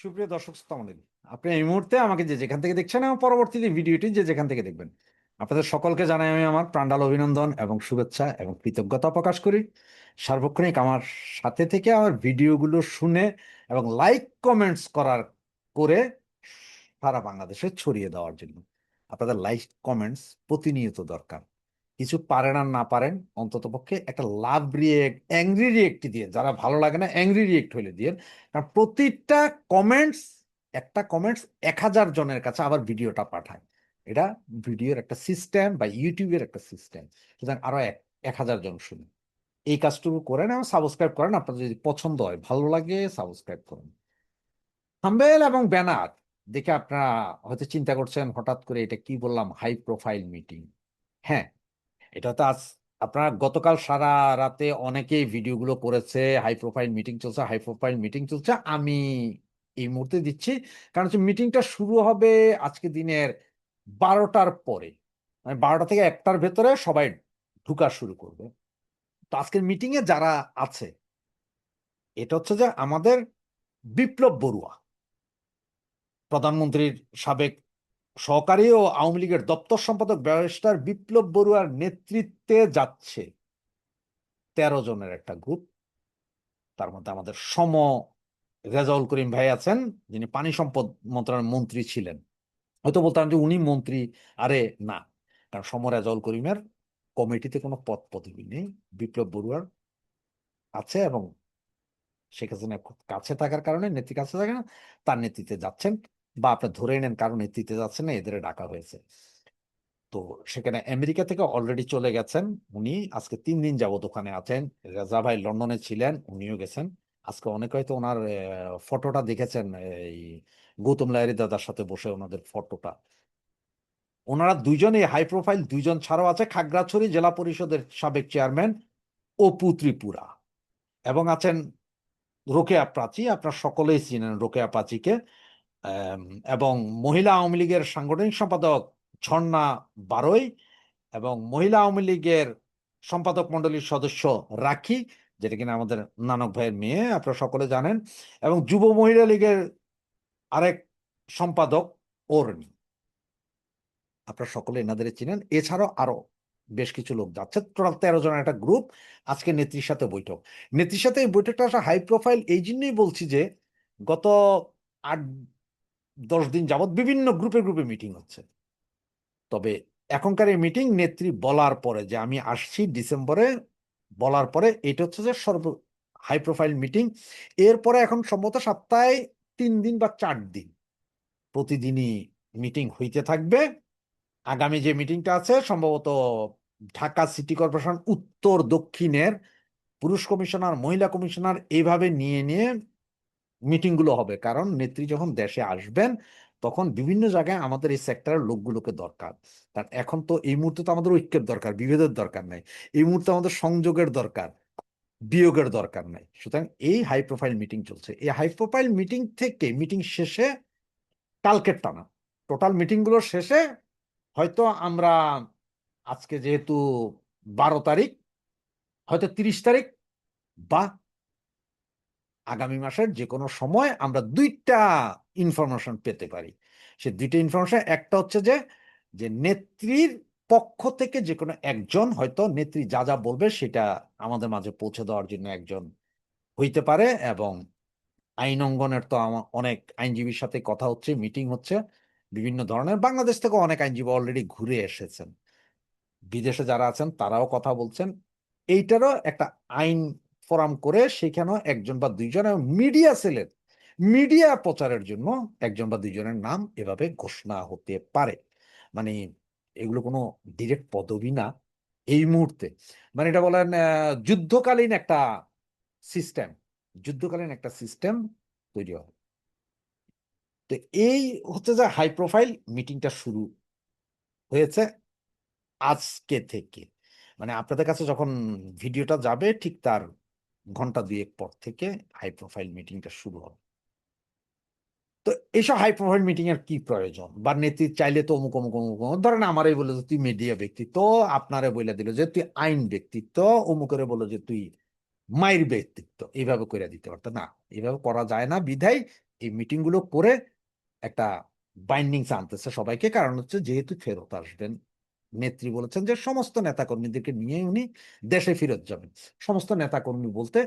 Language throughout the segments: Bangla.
সুপ্রিয় দর্শক শ্রোতা মণ্ডলী, আপনি এই মুহূর্তে আমাকে যে যেখান থেকে দেখছেন এবং পরবর্তীতে ভিডিওটি যে যেখান থেকে দেখবেন, আপনাদের সকলকে জানাই আমি আমার প্রাণঢাল অভিনন্দন এবং শুভেচ্ছা এবং কৃতজ্ঞতা প্রকাশ করি। সার্বক্ষণিক আমার সাথে থেকে আমার ভিডিওগুলো শুনে এবং লাইক কমেন্টস করে সারা বাংলাদেশে ছড়িয়ে দেওয়ার জন্য। আপনাদের লাইক কমেন্টস প্রতিনিয়ত দরকার। কিছু পারেন আর না পারেন, অন্তত পক্ষে একটা লাভ রিয়েক্ট, অ্যাংরি রিয়েক্ট দিয়ে, যারা ভালো লাগে না অ্যাংরি রিয়েক্ট হলে দিয়ে। কারণ প্রতিটা কমেন্টস, একটা কমেন্টস 1000 জনের কাছে আবার ভিডিওটা পাঠায়। এটা ভিডিওর একটা সিস্টেম বা ইউটিউবের একটা সিস্টেম। সুতরাং আরো 1000 জন শুনে এই কাজটুকু করেন এবং সাবস্ক্রাইব করেন। আপনাদের যদি পছন্দ হয়, ভালো লাগে, সাবস্ক্রাইব করেন। থাম্বনেল এবং ব্যানার দেখে আপনারা হয়তো চিন্তা করছেন হঠাৎ করে এটা কি বললাম, হাই প্রোফাইল মিটিং। হ্যাঁ, এটা তো আজ আপনারা গতকাল সারা রাতে অনেকেই ভিডিওগুলো করেছে, হাই প্রোফাইল মিটিং চলছে, হাই প্রোফাইল মিটিং চলছে। আমি এই মুহূর্তে দিচ্ছি, কারণ হচ্ছে মিটিংটা শুরু হবে আজকে দিনের 12টার পরে, মানে 12টা থেকে 1টার ভেতরে সবাই ঢুকা শুরু করবে। তো আজকের মিটিং এ যারা আছে, এটা হচ্ছে যে আমাদের বিপ্লব বড়ুয়া, প্রধানমন্ত্রীর সাবেক সহকারী ও আওয়ামী লীগের দপ্তর সম্পাদক ব্যারিস্টার বিপ্লব বড়ুয়ার নেতৃত্বে যাচ্ছে 13 জনের একটা গ্রুপ। তার মধ্যে আমাদের রেজাউল করিম ভাই আছেন, যিনি পানি সম্পদ মন্ত্রণালয়ের মন্ত্রী ছিলেন। হয়তো বলতাম যে উনি মন্ত্রী, আরে না, কারণ রেজাউল করিমের কমিটিতে কোনো পদ পদবি নেই। বিপ্লব বড়ুয়ার আছে এবং শেখ হাসিনার খুব কাছে থাকার কারণে, নেত্রী কাছে থাকে না, তার নেতৃত্বে যাচ্ছেন। বা আপনি ধরে নেন কারণ নেতৃত্বে যাচ্ছেন না, এদের ডাকা হয়েছে। তো সেখানে আমেরিকা থেকে অলরেডি চলে গেছেন উনি, আজকে 3 দিন যাবত ওখানে আছেন। রেজা ভাই লন্ডনে ছিলেন, উনিও গেছেন। আজকে অনেকে হয়তো ওনার ফটোটা দেখেছেন, এই গৌতম লাহিড়ী দাদার সাথে বসে ওনাদের ফটোটা। ওনারা দুইজনই হাই প্রোফাইল, দুইজন ছাড়াও আছে খাগড়াছড়ি জেলা পরিষদের সাবেক চেয়ারম্যান অপু ত্রিপুরা, এবং আছেন রোকেয়া প্রাচী। আপনার সকলেই চিনেন রোকেয়া প্রাচীকে। আম, এবং মহিলা আওয়ামী লীগের সাংগঠনিক সম্পাদক ঝর্ণা বারৈ, এবং মহিলা আওয়ামী লীগের সম্পাদক মন্ডলীর সদস্য রাখি, যেটা কিনা আমাদের নানক ভাইয়ের মেয়ে, আপনারা সকলে জানেন। এবং যুব মহিলা লীগের আরেক সম্পাদক অরুণী, আপনারা সকলে এনাদের চিনেন। এছাড়াও আরো বেশ কিছু লোক যাচ্ছে, টোটাল 13 জনের একটা গ্রুপ। আজকে নেত্রীর সাথে বৈঠক। নেত্রীর সাথে এই বৈঠকটা আসলে হাই প্রোফাইল এই জন্যই বলছি যে গত 8-10 দিন যাবৎ বিভিন্ন গ্রুপে গ্রুপে মিটিং হচ্ছে। তবে এখনকার এই মিটিং নেত্রী বলার পরে যে আমি আসছি ডিসেম্বরে, বলার পরে এটা হচ্ছে যে সর্ব হাই প্রোফাইল মিটিং। এরপরে এখন সম্ভবত সপ্তাহে 3 দিন বা 4 দিন প্রতিদিনই মিটিং হইতে থাকবে। আগামী যে মিটিংটা আছে সম্ভবত ঢাকা সিটি কর্পোরেশন উত্তর দক্ষিণের পুরুষ কমিশনার, মহিলা কমিশনার, এইভাবে নিয়ে নিয়ে মিটিং গুলো হবে। কারণ নেত্রী যখন দেশে আসবেন তখন বিভিন্ন জায়গায় আমাদের এই সেক্টরের লোকগুলোকে দরকার। কারণ এখন তো এই মুহূর্তে তো আমাদের ঐক্যের দরকার, বিভেদের দরকার নাই। এই মুহূর্তে আমাদের সংযোগের দরকার, বিয়োগের দরকার নাই। সুতরাং এই হাই প্রোফাইল মিটিং চলছে। এই হাই প্রোফাইল মিটিং থেকে মিটিং শেষে, কালকের টানা টোটাল মিটিং গুলোর শেষে হয়তো আমরা, আজকে যেহেতু 12 তারিখ, হয়তো 30 তারিখ বা আগামী মাসের যে কোনো সময় আমরা দুইটা ইনফরমেশন পেতে পারি। সে দুইটা ইনফরমেশন, একটা হচ্ছে যে যে নেত্রীর পক্ষ থেকে যে কোনো একজন, হয়তো নেত্রী যা যা বলবে সেটা আমাদের মাঝে পৌঁছে দেওয়ার জন্য একজন হইতে পারে। এবং আইন অঙ্গনের তো অনেক আইনজীবীর সাথে কথা হচ্ছে, মিটিং হচ্ছে বিভিন্ন ধরনের। বাংলাদেশ থেকে অনেক আইনজীবী অলরেডি ঘুরে এসেছেন, বিদেশে যারা আছেন তারাও কথা বলছেন। এইটারও একটা আইন ফোরাম করে সেখানেও একজন বা দুইজন, এবং মিডিয়া সেলের মিডিয়া প্রচারের জন্য একজন বা দুইজনের নাম এভাবে ঘোষণা হতে পারে। মানে এগুলো কোনো ডিরেক্ট পদবি না এই মুহূর্তে। মানে এটা বলেন যুদ্ধকালীন একটা সিস্টেম, যুদ্ধকালীন একটা সিস্টেম তৈরি হবে। তো এই হচ্ছে যে হাই প্রোফাইল মিটিংটা শুরু হয়েছে আজকে থেকে। মানে আপনাদের কাছে যখন ভিডিওটা যাবে ঠিক তার ঘন্টা দুয়েক পর থেকে হাই প্রোফাইল মিটিংটা শুরু হবে। তো এইসব হাই প্রোফাইল মিটিং এর কি প্রয়োজন? বা নেত্রী চাইলে তো অমুক অমুক অমুক অমুক, ধরেন আমারই বলে যে তুই মিডিয়া ব্যক্তিত্ব, আপনারে বলে দিল যে তুই আইন ব্যক্তিত্ব, অমুকেরে বলো যে তুই মায়ের ব্যক্তিত্ব, এইভাবে করে দিতে পারতো না। এইভাবে করা যায় না বিধায় এই মিটিং গুলো করে একটা বাইন্ডিংস আনতেছে সবাইকে, কারণ হচ্ছে যেহেতু ফেরত আসবেন, নেত্রী বলেছেন যে সমস্ত নেতাকর্মীদেরকে নিয়ে উনি দেশে ফেরত যাবেন। সমস্ত নেতাকর্মী বলতে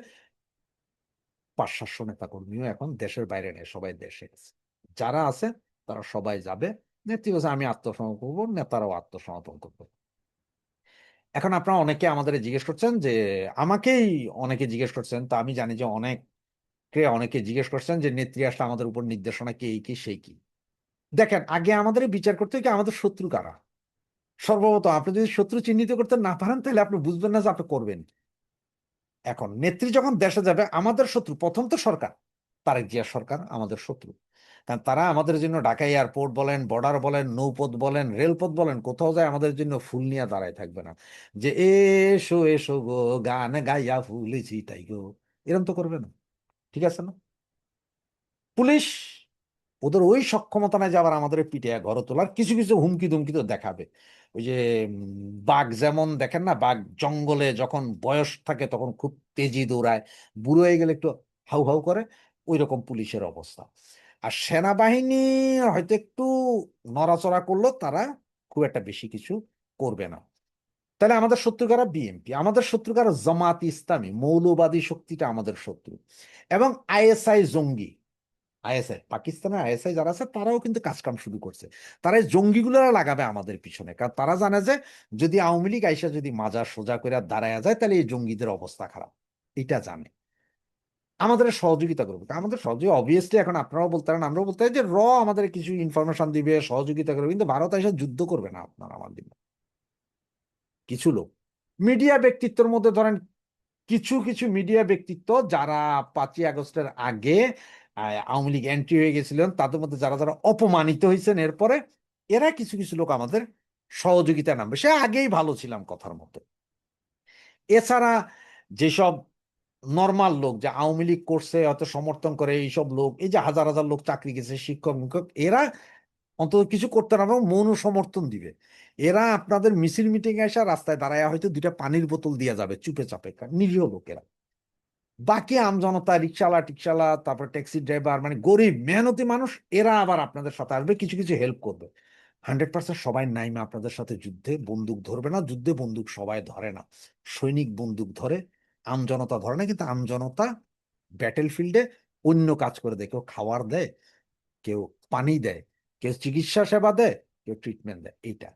500-700 নেতাকর্মীও এখন দেশের বাইরে নেই, সবাই দেশে আছে। যারা আছে তারা সবাই যাবে। নেত্রী বলছে আমি আত্মসমর্পণ করবো, নেতারাও আত্মসমর্পণ করবে। এখন আপনারা অনেকে আমাদের জিজ্ঞেস করছেন যে, আমাকেই অনেকে জিজ্ঞেস করছেন, তা আমি জানি যে অনেকে জিজ্ঞেস করছেন যে নেত্রী আসলে আমাদের উপর নির্দেশনা কি, এই কি সেই কি। দেখেন, আগে আমাদের বিচার করতে হয় কি আমাদের শত্রু কারা। সর্বপ্রথম আপনি যদি শত্রু চিহ্নিত করতে না পারেন তাহলে আপনি বুঝবেন না যে আপনি করবেন কি। এখন নেত্রী যখন দেশে যাবে, আমাদের শত্রু প্রথম তো সরকার, তারেক জিয়া সরকার আমাদের শত্রু। কারণ তারা আমাদের জন্য ঢাকা এয়ারপোর্ট বলেন, বর্ডার বলেন, নৌপথ বলেন, রেলপথ বলেন, কোথাও যায় আমাদের জন্য ফুল নিয়ে দাঁড়ায় থাকবে না যে এসো এসো গো গান গাইয়া ফুল ছিটাই গো, এরকম তো করবে না। ঠিক আছে না? পুলিশ ওদের ওই সক্ষমতা নাই যে আবার আমাদের পিঠে ঘর তোলার, কিছু কিছু হুমকি দুমকি তো দেখাবে। ওই যে বাঘ যেমন দেখেন না, বাঘ জঙ্গলে যখন বয়স থাকে তখন খুব তেজি দৌড়ায়, বুড়ো হয়ে গেলে একটু হাউ হাউ করে, ওই রকম পুলিশের অবস্থা। আর সেনাবাহিনী হয়তো একটু নড়াচড়া করলো, তারা খুব একটা বেশি কিছু করবে না। তাহলে আমাদের শত্রু কারা? বিএনপি। আমাদের শত্রু কারা? জামাত ইসলামী, মৌলবাদী শক্তিটা আমাদের শত্রু। এবং আইএসআই জঙ্গি। আইএসআই, পাকিস্তানের আইএসআই যারা আছে তারাও কিন্তু কাজকাম শুরু করছে। তারা এই জঙ্গিগুলো লাগাবে আমাদের পিছনে, কারণ তারা জানে যে যদি আওয়ামী লীগ আইসা যদি মাজার সোজা করে দাঁড়ায় যায় তাহলে এই জঙ্গিদের অবস্থা খারাপ। এটা জানে, আমাদের সহযোগিতা করবে। আমাদের সহযোগিতা অবভিয়াসলি এখন আপনারাও বলতে পারেন, আমরাও বলতে পারি যে আমাদের কিছু ইনফরমেশন দিবে, সহযোগিতা করবে, কিন্তু ভারত এসে যুদ্ধ করবে না আপনার আমার দিন। কিছু লোক মিডিয়া ব্যক্তিত্বের মধ্যে ধরেন, কিছু কিছু মিডিয়া ব্যক্তিত্ব যারা 5ই আগস্টের আগে আওয়ামী লীগ এন্ট্রি হয়ে গেছিলেন, তাদের মধ্যে যারা যারা অপমানিত হয়েছেন এরপরে, এরা কিছু কিছু লোক আমাদের সহযোগিতা নামবে। সে আগেই ভালো ছিলাম কথার মতো। এছাড়া যেসব নর্মাল লোক যে আওয়ামী লীগ করছে হয়তো সমর্থন করে, এইসব লোক, এই যে হাজার হাজার লোক চাকরি গেছে, শিক্ষক মিক্ষক, এরা অন্তত কিছু করতে না পারবে মৌন সমর্থন দিবে। এরা আপনাদের মিছিল মিটিং এসে রাস্তায় দাঁড়ায় হয়তো 2টা পানির বোতল দিয়ে যাবে চুপে চাপে, নিরীহ লোকেরা। বাকি আমজনতা, রিক্সাওয়ালা টিক্সাওয়ালা, তারপর ট্যাক্সি ড্রাইভার, মানে গরিব মেহনতি মানুষ, এরা আবার আপনাদের সাথে আসবে, কিছু কিছু হেল্প করবে। 100% সবাই নাইমা আপনাদের সাথে যুদ্ধে বন্দুক ধরবে না। যুদ্ধে বন্দুক সবাই ধরে না, সৈনিক বন্দুক ধরে, আমজনতা ধরে না। কিন্তু আমজনতা ব্যাটেল ফিল্ডে অন্য কাজ করে দেয়, কেউ খাবার দেয়, কেউ পানি দেয়, কেউ চিকিৎসা সেবা দেয়, কেউ ট্রিটমেন্ট দেয়। এইটা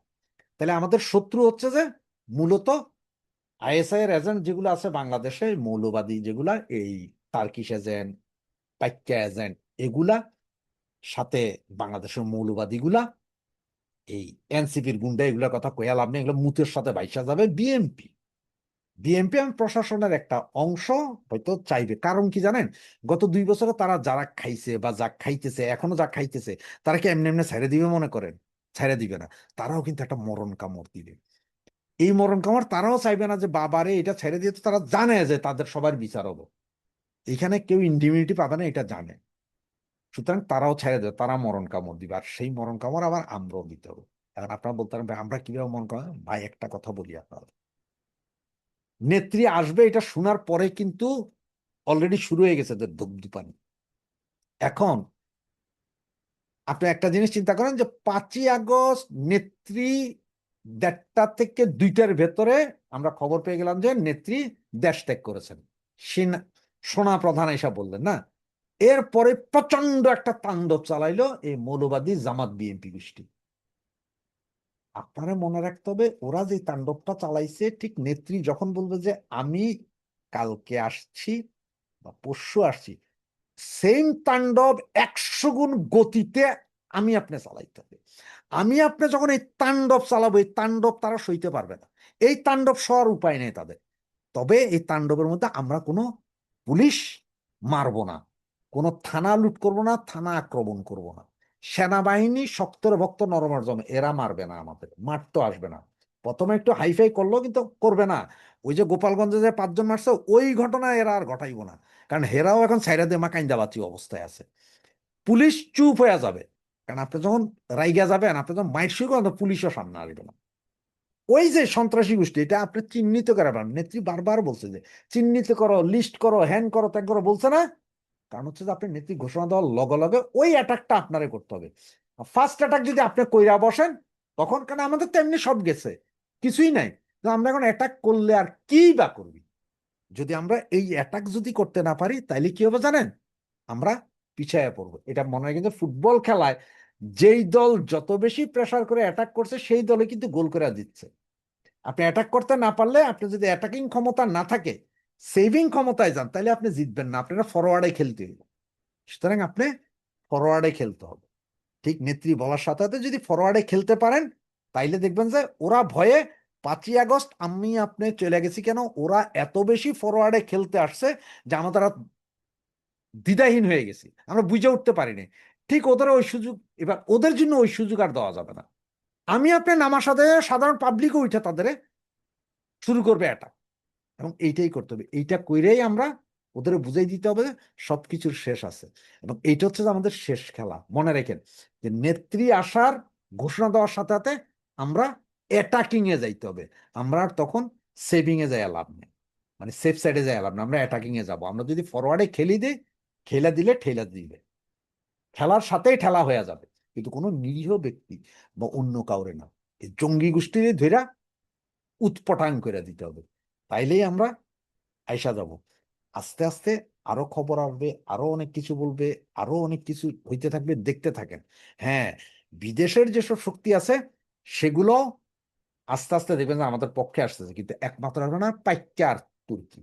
তাহলে আমাদের শত্রু হচ্ছে যে মূলত আইএসআই এর এজেন্ট যেগুলো আছে বাংলাদেশে, মৌলবাদী যেগুলা, এই টার্কিশ এজেন্ট, পাইক্কা এজেন্ট, এগুলা, সাথে বাংলাদেশের মৌলবাদীগুলা, এই এনসিপির গুন্ডা, এগুলোর কথা কয়া লাভ নেই, এগুলো মুতের সাথে বাইসা যাবে বিএনপি। বিএনপি এবং প্রশাসনের একটা অংশ হয়তো চাইবে, কারণ কি জানেন, গত 2 বছরে তারা যারা খাইছে বা যা খাইতেছে, এখনো যা খাইতেছে, তারা কি এমনি এমনি ছেড়ে দিবে মনে করেন? ছেড়ে দিবে না। তারাও কিন্তু একটা মরণ কামড় দিবে। এই মরণ কামড় তারাও চাইবে না যে বাবারে এটা ছেড়ে দিয়ে, তো তারা জানে যে তাদের সবার বিচার হবো, এখানে কেউ ইন্ডিমিউনিটি পাবে না, এটা জানে। সুতরাং তারাও ছেড়ে দেবে, তারা মরণ কামড় দিবে, আর সেই মরণ কামড় আবার আমরাও দিতে হবে। এখন আপনারা বলতে পারেন ভাই আমরা কিভাবে মরণ কামড়? ভাই একটা কথা বলি আপনার, নেত্রী আসবে এটা শোনার পরে কিন্তু অলরেডি শুরু হয়ে গেছে যে ধূপধুপানি। এখন আপনি একটা জিনিস চিন্তা করেন যে 5ই আগস্ট নেত্রী 1:30 থেকে 2টার ভেতরে আমরা খবর পেয়ে গেলাম যে নেত্রী দেশ ত্যাগ করেছেন। সোনা প্রধান এসব বললেন না, এরপরে প্রচন্ড একটা তাণ্ডব চালাইলো এই মৌলবাদী জামাত বিএনপি গোষ্ঠী। আপনারা মনে রাখতে হবে, ওরা যে তাণ্ডবটা চালাইছে, ঠিক নেত্রী যখন বলবে যে আমি কালকে আসছি বা পরশু আসছি, সেম তাণ্ডব 100 গুণ গতিতে আমি আপনি চালাইতে হবে। আমি আপনি যখন এই তাণ্ডব চালাবো, এই তাণ্ডব তারা সইতে পারবে না। এই তাণ্ডব সরার উপায় নেই তাদের। তবে এই তাণ্ডবের মধ্যে আমরা কোনো পুলিশ মারবো না, কোনো থানা লুট করবো না, থানা আক্রমণ করবো না। সেনাবাহিনী শক্তের ভক্ত নরমার জমে, এরা মারবে না, আমাদের মারতে আসবে না। প্রথমে একটু হাইফাই করলো কিন্তু করবে না। ওই যে গোপালগঞ্জে যে 5জন মারছে, ওই ঘটনা এরা আর ঘটাইবো না, কারণ হেরাও এখন ছাইরা দিয়ে কাইন্দাবাচি অবস্থায় আছে। পুলিশ চুপ হয়ে যাবে, কারণ আপনি যখন রাইগা যাবেন, আপনি যখন মাইট শুরু করেন, পুলিশও সামনে আসবে না। ওই যে সন্ত্রাসী গোষ্ঠী, এটা আপনি চিহ্নিত করে পারেন। নেত্রী বারবার বলছে যে চিহ্নিত করো, লিস্ট করো, হ্যান করো, ত্যাগ করো, বলছে না? কারণ হচ্ছে যে আপনি নেত্রী ঘোষণা দেওয়ার লগে লগে ওই অ্যাটাকটা আপনারে করতে হবে। ফার্স্ট অ্যাটাক যদি আপনি কইরা বসেন তখন, কারণ আমাদের তো এমনি সব গেছে, কিছুই নাই, তো আমরা এখন অ্যাটাক করলে আর কি বা করবি? যদি আমরা এই অ্যাটাক যদি করতে না পারি তাইলে কি হবে জানেন? আমরা পিছায়া পড়বো। এটা মনে হয় কিন্তু ফুটবল খেলায় যেই দল যত বেশি প্রেসার করে অ্যাটাক করছে সেই দলে কিন্তু গোল করে দিচ্ছে। আপনি অ্যাটাক করতে না পারলে, আপনি যদি অ্যাটাকিং ক্ষমতা না থাকে, সেভিং ক্ষমতায় যান, তাহলে আপনি জিতবেন না, আপনারা ফরওয়ার্ডে খেলতে হবে। সুতরাং আপনি ফরওয়ার্ডে খেলতে হবে। ঠিক নেত্রী বলার সাথে সাথে যদি ফরওয়ার্ডে খেলতে পারেন, তাইলে দেখবেন যে ওরা ভয়ে 5ই আগস্ট আমি আপনি চলে গেছি কেন, ওরা এত বেশি ফরওয়ার্ডে খেলতে আসছে যে আমাদের দ্বিধাহীন হয়ে গেছি, আমরা বুঝে উঠতে পারিনি। ঠিক ওদের ওই সুযোগ, এবার ওদের জন্য ওই সুযোগ আর দেওয়া যাবে না। আমি আপনি নামার সাথে সাধারণ পাবলিকও উঠে তাদের শুরু করবে এটা, এবং এইটাই করতে হবে। এইটা কইরেই আমরা ওদের বুঝাই দিতে হবে সবকিছুর শেষ আছে। এবং এইটা হচ্ছে যে আমাদের শেষ খেলা, মনে রেখেন যে নেত্রী আসার ঘোষণা দেওয়ার সাথে সাথে আমরা অ্যাটাকিং এ যাইতে হবে। আমরা আর তখন সেভিং এ যাই লাভ নেই, মানে সেফ সাইডে যাই লাভ নেই, আমরা অ্যাটাকিং এ যাবো। আমরা যদি ফরওয়ার্ডে খেলি দিই, খেলা দিলে ঠেলা দিবে, খেলার সাথেই ঠেলা হয়ে যাবে, কিন্তু কোনো নিরীহ ব্যক্তি বা অন্য কাউরে না, এই জঙ্গি গোষ্ঠীর ধইরা উৎপটাং করে দিতে হবে। তাইলেই আমরা আইসা যাব। আস্তে আস্তে আরো খবর আসবে, আরো অনেক কিছু বলবে, আরো অনেক কিছু হইতে থাকবে, দেখতে থাকেন। হ্যাঁ, বিদেশের যেসব শক্তি আছে সেগুলো আস্তে আস্তে দেখবেন যে আমাদের পক্ষে আসতেছে, কিন্তু একমাত্র হবে না পাইকা আর তুর্কি,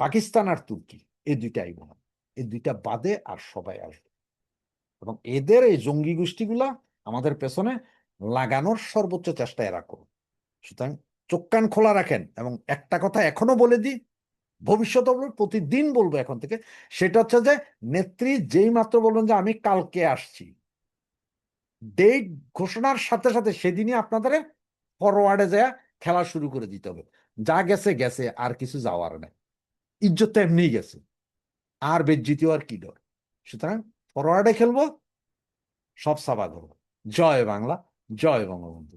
পাকিস্তান আর তুর্কি, এই দুইটা আইব না। এই দুইটা বাদে আর সবাই আসবে। এবং এদের এই জঙ্গি গোষ্ঠীগুলা আমাদের পেছনে লাগানোর সর্বোচ্চ চেষ্টা এরা করবে। সুতরাং চোখ কান খোলা রাখেন। এবং একটা কথা এখনো বলে দিই, ভবিষ্যতে বলবো, প্রতিদিন বলবো এখন থেকে, সেটা হচ্ছে যে নেত্রী যেই মাত্র বলবেন যে আমি কালকে আসছি, ডেট ঘোষণার সাথে সাথে সেদিনই আপনাদের ফরওয়ার্ডে যায় খেলা শুরু করে দিতে হবে। যা গেছে গেছে, আর কিছু যাওয়ার নেই, ইজ্জত তো এমনিই গেছে, আর বেজ্জিতি আর কি ডর। সুতরাং ফরওয়ার্ডে খেলবো, সব সাবা করবো। জয় বাংলা, জয় বঙ্গবন্ধু।